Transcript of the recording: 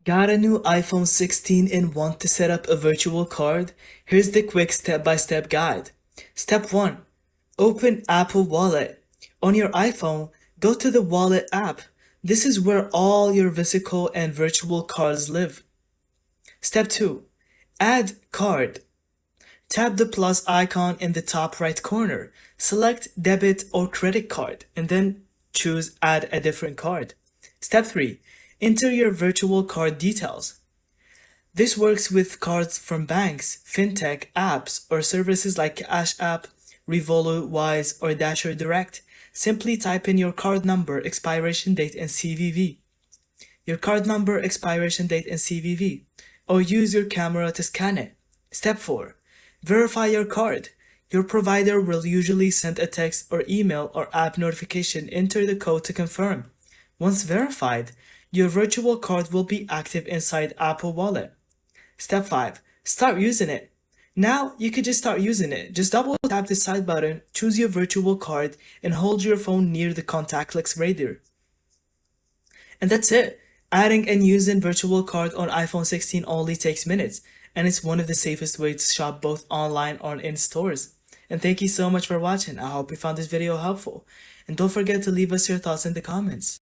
Got a new iPhone 16 and want to set up a virtual card? Here's the quick step-by-step guide. Step 1. Open Apple Wallet. On your iPhone, go to the Wallet app. This is where all your physical and virtual cards live. Step 2. Add card. Tap the plus icon in the top right corner. Select debit or credit card and then choose Add a different card. Step 3. Enter your virtual card details. This works with cards from banks, fintech apps, or services like Cash App, Revolut, Wise, or Dasher Direct. Simply type in your card number, expiration date, and CVV. Your card number, expiration date, and CVV. Or use your camera to scan it. Step 4. Verify your card. Your provider will usually send a text or email or app notification. Enter the code to confirm. Once verified, your virtual card will be active inside Apple Wallet. Step 5. Start using it. Now you can just start using it. Just double tap the side button, choose your virtual card, and hold your phone near the contactless radar. And that's it. Adding and using virtual card on iPhone 16 only takes minutes, and it's one of the safest ways to shop both online or in stores. And thank you so much for watching. I hope you found this video helpful. And don't forget to leave us your thoughts in the comments.